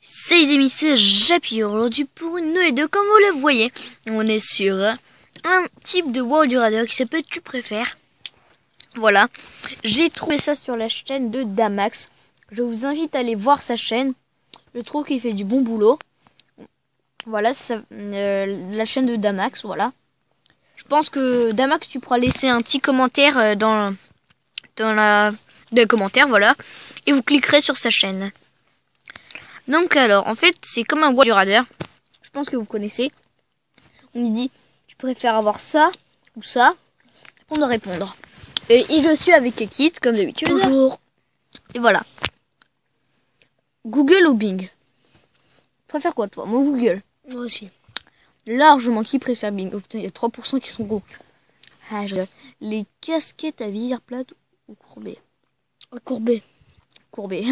C'est les amis, c'est Japi aujourd'hui pour une nouvelle vidéo. Comme vous le voyez, on est sur un type de WoW du radar qui s'appelle Tu préfères. Voilà, j'ai trouvé ça sur la chaîne de Damax. Je vous invite à aller voir sa chaîne. Je trouve qu'il fait du bon boulot. Voilà, la chaîne de Damax, voilà. Je pense que Damax, tu pourras laisser un petit commentaire dans les commentaires, voilà. Et vous cliquerez sur sa chaîne. Donc alors, en fait, c'est comme un WoW du radar. Je pense que vous connaissez. On lui dit, tu préfères avoir ça ou ça? On doit répondre. Et je suis avec Ekit, comme d'habitude. Bonjour. Et voilà. Google ou Bing? Tu préfères quoi, toi? Moi, Google. Moi aussi. Largement, qui préfère Bing? Oh putain, il y a 3% qui sont gros. Ah, je regarde. Les casquettes à visière plate ou courbée? Courbé. Courbée.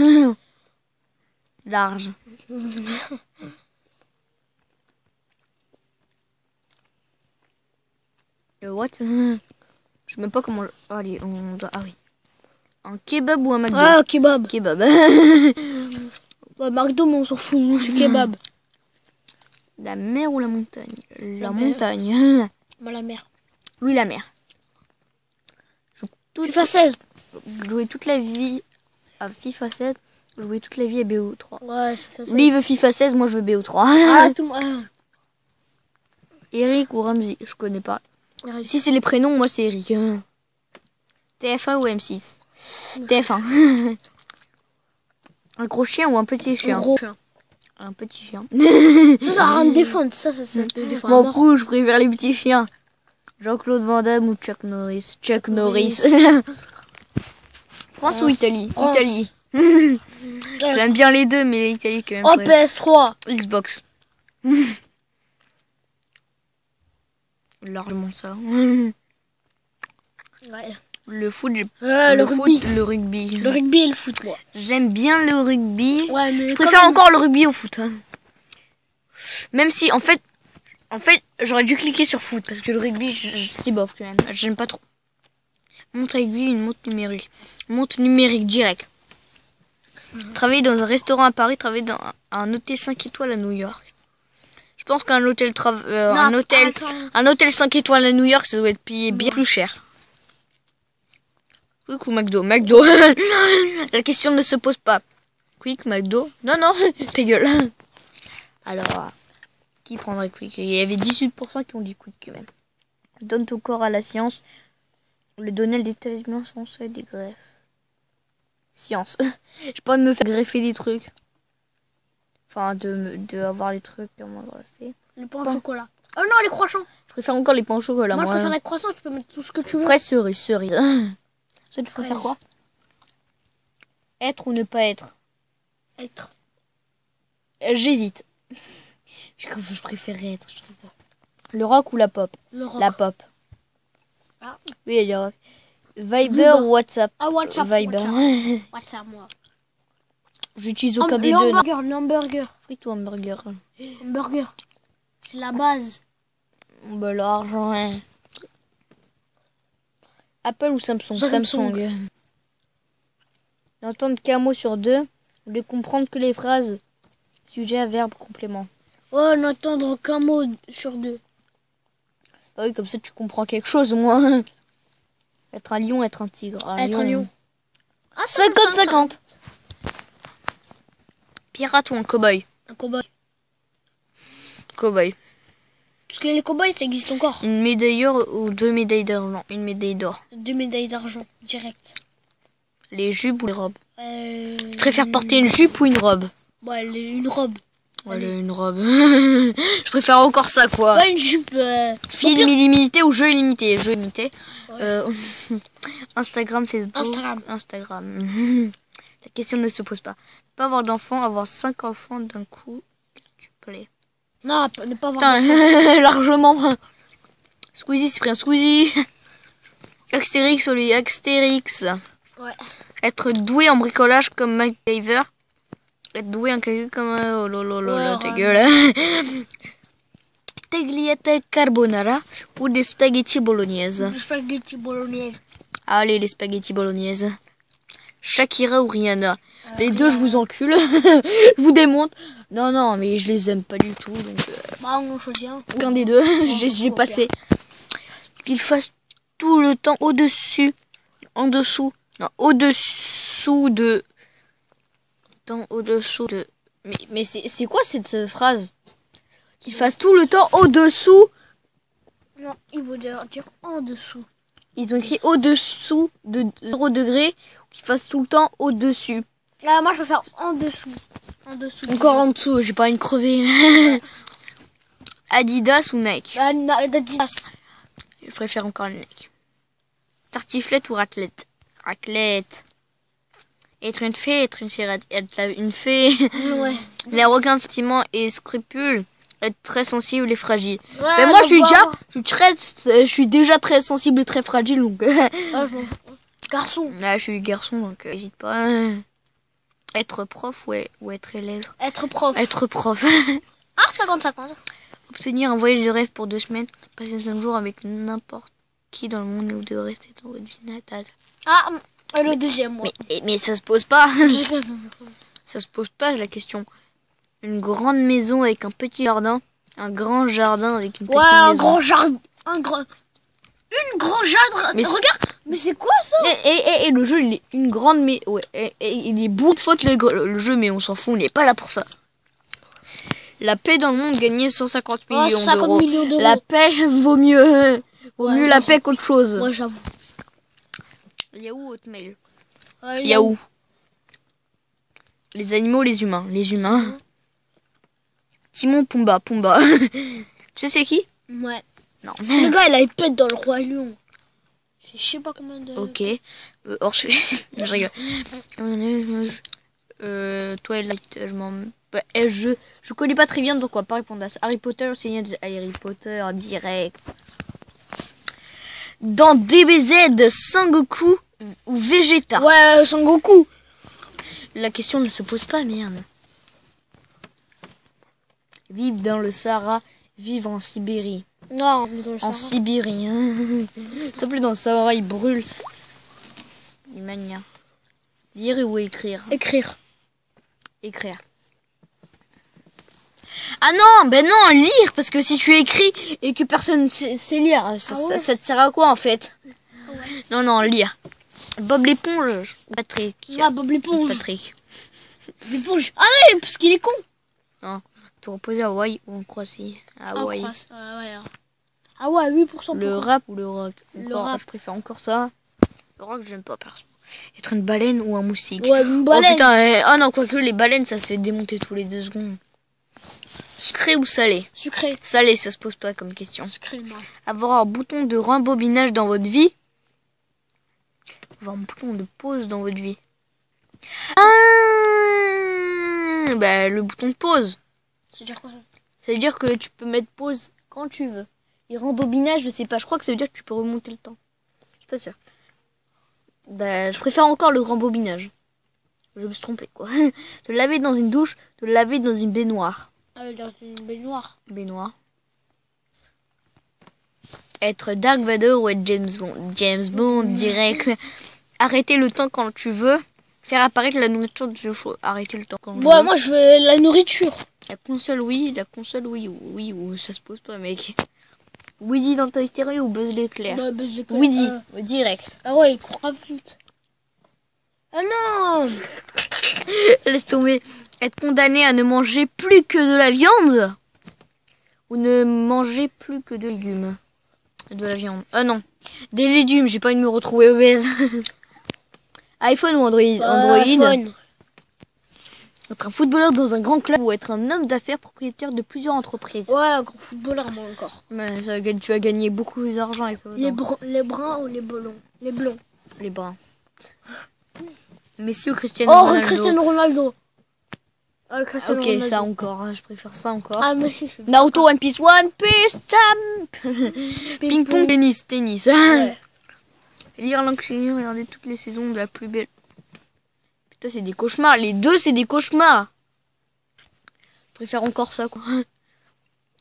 Large. What? Je sais même pas comment... Allez, on doit... Ah oui. Un kebab ou un McDo? Ah, kebab. Kebab. Ouais, McDo, mais on s'en fout. Nous, c'est kebab. La mer ou la montagne? La mer. montagne. Bah, la mer. Lui, la mer. FIFA 16. Jouer toute la vie à FIFA 7. Jouer toute la vie à BO3. Ouais, FIFA 16. Lui, il veut FIFA 16, moi, je veux BO3. Ah, tout le monde. Eric ou Ramsey? Je connais pas. Ah. Si c'est les prénoms, moi, c'est Eric. TF1 ou M6? TF1. Un gros chien ou un petit chien? Un gros chien. Un petit chien. Ça sert à rien de défendre. Ça te défend. Mon coup, je préfère les petits chiens. Jean-Claude Van Damme ou Chuck Norris? Chuck Norris. France ou Italie? France. Italie. J'aime bien les deux, mais l'Italie quand même. Oh, PS3. Xbox. Largement ça. Ouais. Le foot, Le rugby. le rugby. Le rugby et le foot, moi. J'aime bien le rugby. Ouais, mais je préfère encore le rugby au foot. Hein. Même si, en fait, j'aurais dû cliquer sur foot parce que le rugby, c'est bof quand même. J'aime pas trop. Montre avec lui, une montre numérique. Montre numérique direct. Travailler dans un restaurant à Paris, travailler dans un hôtel 5 étoiles à New York. Je pense qu'un hôtel, un hôtel 5 étoiles à New York, ça doit être payé bien plus cher. Quick ou McDo? McDo. La question ne se pose pas. Quick, McDo? Non, non, ta gueule. Alors, qui prendrait Quick? Il y avait 18% qui ont dit Quick quand même. Donne ton corps à la science. Le donner à l'établissement français des greffes. Science. J'ai pas de me faire greffer des trucs. Enfin, de avoir les trucs qu'on m'a greffé. Les pains au chocolat. Oh non, les croissants. Je préfère encore les pains au chocolat. Moi, je préfère les croissants. Tu peux mettre tout ce que tu veux. Fraise, cerise. Ça, tu préfères quoi? Être ou ne pas être? Être. J'hésite. Je préférais être. Le rock ou la pop? Le rock. La pop. Ah. Oui, il y a le rock. Viber ou WhatsApp? Ah, WhatsApp. Viber. WhatsApp, moi. J'utilise aucun des deux. Le hamburger. Frites ou hamburger? Hamburger. C'est la base. Bah, l'argent, hein. Apple ou Samsung? Samsung. N'entendre qu'un mot sur deux. Ou de comprendre que les phrases. Sujet, verbe, complément. Oh, n'entendre qu'un mot sur deux. Ah oui, comme ça tu comprends quelque chose, moi. Être un lion, être un tigre. Être un lion. 50-50. Pirate ou un cow-boy? Un cow-boy. Cow-boy. Parce que les cow-boys, ça existe encore. Une médaille d'or ou 2 médailles d'argent? Une médaille d'or. 2 médailles d'argent, direct. Les jupes ou les robes? Je préfère porter une jupe ou une robe? Ouais, une robe. Voilà, une robe. Je préfère encore ça, quoi. Ouais, une jupe. Film illimité ou jeu illimité? Jeu illimité. Ouais. Instagram, Facebook. Instagram. La question ne se pose pas. Pas avoir d'enfants, avoir 5 enfants d'un coup. Tu plais. Non, ne pas avoir d'enfants. Largement. Squeezie, c'est pris un Squeezie. Astérix ou les Astérix. Ouais. Être doué en bricolage comme MacGyver. Être doué en calcul comme un... Oh lolo, ta gueule. Tagliata carbonara ou des spaghettis bolognaise? Des spaghettis bolognaise. Allez, les spaghettis bolognaise. Shakira ou Rihanna? Les deux, je vous encule. Je vous démonte. Non, non, mais je les aime pas du tout. Donc, Bah, on en choisit un. aucun des deux. J'ai passé. Qu'il fasse tout le temps au-dessus. En dessous. Non, au-dessous de. Temps au-dessous de. Mais c'est quoi cette phrase? Qu'il fasse tout le temps au-dessous. Non, il veut dire en dessous. Ils ont écrit au-dessous de 0 degré. Qu'il fasse tout le temps au-dessus. Là, moi, je vais faire en dessous. En dessous. Encore en dessous, j'ai pas envie de crever. Adidas ou Nike? Adidas. Je préfère encore le Nike. Tartiflette ou raclette? Raclette. Être une fée, être une sirène, être une fée. Ouais. N'avoir aucun sentiment et scrupule. Être très sensible et fragile. Ouais, Mais moi, je suis déjà très sensible et très fragile. Donc, Ah, je m'en fous. Garçon. là, je suis garçon, donc n'hésite pas. Être prof ou être élève? Être prof. Être prof. Ah, 50-50. Obtenir un voyage de rêve pour 2 semaines. Passer 5 jours avec n'importe qui dans le monde ou de rester dans votre vie natale. Ah, le deuxième, moi. Mais ça se pose pas. Ça se pose pas la question. Une grande maison avec un petit jardin. Un grand jardin avec une petite maison. un grand jardin. Une grand jardin. Mais regarde, mais c'est quoi ça? Et le jeu, il est une grande... Mais ouais, et il est bout de faute le jeu, mais on s'en fout, on n'est pas là pour ça. La paix dans le monde, gagner 150 millions 150 d'euros. millions d'euros. La paix vaut mieux. Vaut mieux la paix qu'autre chose. Ouais, j'avoue. Yahoo, Hotmail. Yahoo. Les animaux, les humains. Les humains. Timon, Pumba. Pumba. Tu sais c'est qui? Ouais. Non. Le gars, il a une pète dans le roi lion. Je sais pas combien de... Ok. Je rigole. Twilight, je connais pas très bien, donc on va pas répondre à ça. Harry Potter, Seigneur des Harry Potter, direct. Dans DBZ, Sangoku ou Vegeta? Ouais, Son Goku. La question ne se pose pas, merde. Vivre dans le Sahara, vivre en Sibérie. Non, mais dans le En Sahara. Sibérie, hein. Simplement dans le Sahara, il brûle. D'une manière. Lire ou écrire? Écrire. Écrire. Ah non, ben non, lire, parce que si tu écris et que personne ne sait lire, ça te sert à quoi en fait? Ouais. Non, non, lire. Bob l'éponge. Patrick. Ah, Bob l'éponge. Patrick. L'éponge. Ah ouais, parce qu'il est con. Non. Te reposer à Hawaï ou en Croatie? À Hawaï. Ah ouais, 8%. Le rap ou le rock? Le rap. Je préfère encore ça. Le rock, j'aime pas perso. Être une baleine ou un moustique? Ouais, une Oh baleine. putain, ah non, quoique les baleines, ça se fait démonter tous les 2 secondes. Sucré ou salé? Sucré. Salé, ça se pose pas comme question. Sucré, non. Avoir un bouton de rembobinage dans votre vie. Avoir un bouton de pause dans votre vie. Ah, bah, le bouton de pause. C'est-à-dire quoi ça? Ça veut dire que tu peux mettre pause quand tu veux. Et rembobinage, je sais pas. Je crois que ça veut dire que tu peux remonter le temps. Je suis pas sûre. Bah, je préfère encore le rembobinage. Je me suis trompée, quoi. Te laver dans une douche, te laver dans une baignoire. Ah, dans une baignoire. Baignoire. Être Dark Vador ou être James Bond? James Bond, direct. Arrêter le temps quand tu veux. Faire apparaître la nourriture de ce choix. Arrêter le temps quand tu veux. Ouais, moi je veux la nourriture. La console, oui. Oui, ou ça se pose pas, mec. Woody dans Toy Story ou Buzz l'éclair? Bah, Buzz l'éclair. Woody, direct. Ah ouais, il court vite. Ah non. Laisse tomber. Être condamné à ne manger plus que de la viande ou ne manger plus que de légumes? De la viande. Ah non. Des légumes, j'ai pas envie de me retrouver obèse. iPhone ou Android? Android. iPhone. Être un footballeur dans un grand club ou être un homme d'affaires propriétaire de plusieurs entreprises? Ouais, un grand footballeur, moi encore. Mais tu vas gagner beaucoup d'argent avec Les bruns ou les blonds? Les blonds. les bruns. Messi ou Cristiano Oh, Ronaldo? Cristiano Ronaldo. Ah, Ok, Ronaldo. ça encore. Je préfère ça encore. Ah, mais si, c'est bien. Naruto, One Piece, Sam. Ping pong, tennis. Ouais. Lire l'enchaînement, regarder toutes les saisons de la plus belle. Putain, c'est des cauchemars. Les deux, c'est des cauchemars. Je préfère encore ça, quoi.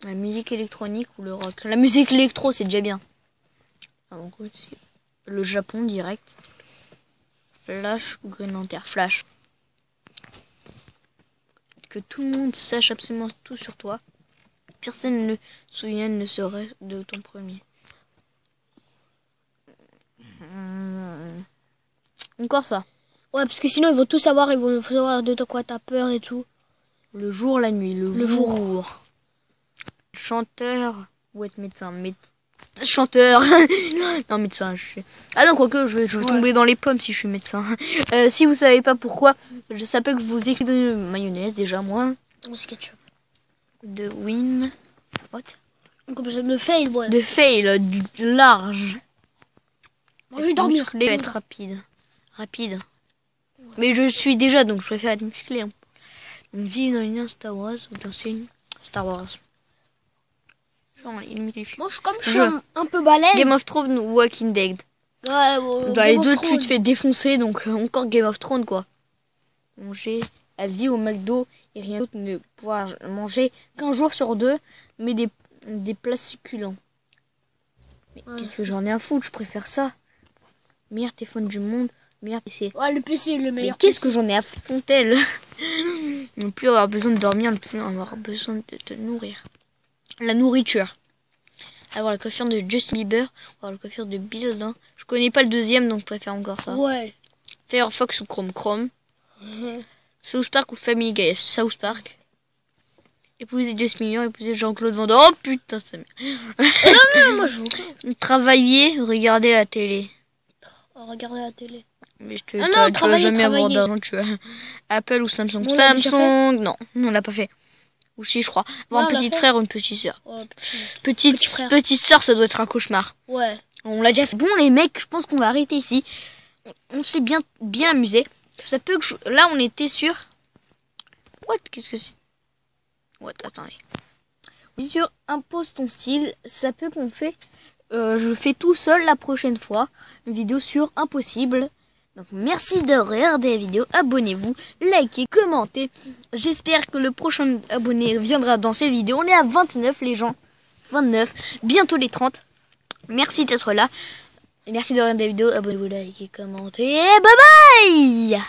La musique électronique ou le rock? La musique électro, c'est déjà bien. En gros, c'est le Japon direct. Flash ou Green Lantern? Flash. que tout le monde sache absolument tout sur toi. Personne ne se souvient ne serait de ton premier. Encore ça. Ouais, parce que sinon ils vont tout savoir, ils vont savoir de quoi t'as peur et tout. Le jour, la nuit, le jour. jour. Chanteur ou être médecin. Chanteur. Non, médecin, je suis... Ah non, quoique, je vais tomber dans les pommes si je suis médecin. Si vous savez pas pourquoi, je savais que je vous écris de mayonnaise, déjà, moi. C'est ketchup. De win. What? Comme ça, de fail, ouais. De fail, large. Moi, je vais dormir. Musclé, être rapide. Rapide. Mais je suis déjà, donc je préfère être musclé. Hein. On me dit dans une Star Wars ou dans une Star Wars. Genre, moi, je suis comme je suis un peu balèze. Game of Thrones ou Walking Dead. Ouais, dans les deux, tu te fais défoncer, donc encore Game of Thrones, quoi. Manger à vie au McDo et rien d'autre, ne pouvoir manger qu'un jour sur deux, mais des plats succulents. Mais qu'est-ce que j'en ai à foutre, je préfère ça. Meilleur téléphone du monde, meilleur PC. Ouais, le PC est le meilleur. Mais qu'est-ce que j'en ai à foutre ton tel? Ne plus avoir besoin de dormir, ne plus avoir besoin de te nourrir. La nourriture. Avoir la coiffure de Justin Bieber, avoir la coiffure de Bill. Hein. Je connais pas le deuxième, donc je préfère encore ça. Ouais. Firefox ou Chrome. South Park ou Family Guy. South Park. Épouser Jess Miller, épouser Jean-Claude Van Damme. Oh putain, ça non, moi je veux. Travailler, regarder la télé. Regarder la télé. Mais je te travailler, jamais avoir travailler. d'argent, tu vois. Apple ou Samsung. On l'a déjà Samsung, non, on l'a pas fait. Ou si, je crois. Avoir un petit frère ou une petite soeur. Ouais, Petite soeur, ça doit être un cauchemar. Ouais. On l'a déjà fait. Bon, les mecs, je pense qu'on va arrêter ici. On s'est bien amusé. Ça peut que là, on était sur... What? Qu'est-ce que c'est? What? Attendez. Sur impose ton style, ça peut qu'on fait... je fais tout seul la prochaine fois. Une vidéo sur impossible. Donc merci de regarder la vidéo. Abonnez-vous, likez, commentez. J'espère que le prochain abonné viendra dans cette vidéo. On est à 29 les gens. 29. Bientôt les 30. Merci d'être là. Et merci de regarder la vidéo. Abonnez-vous, likez, commentez. Et bye bye!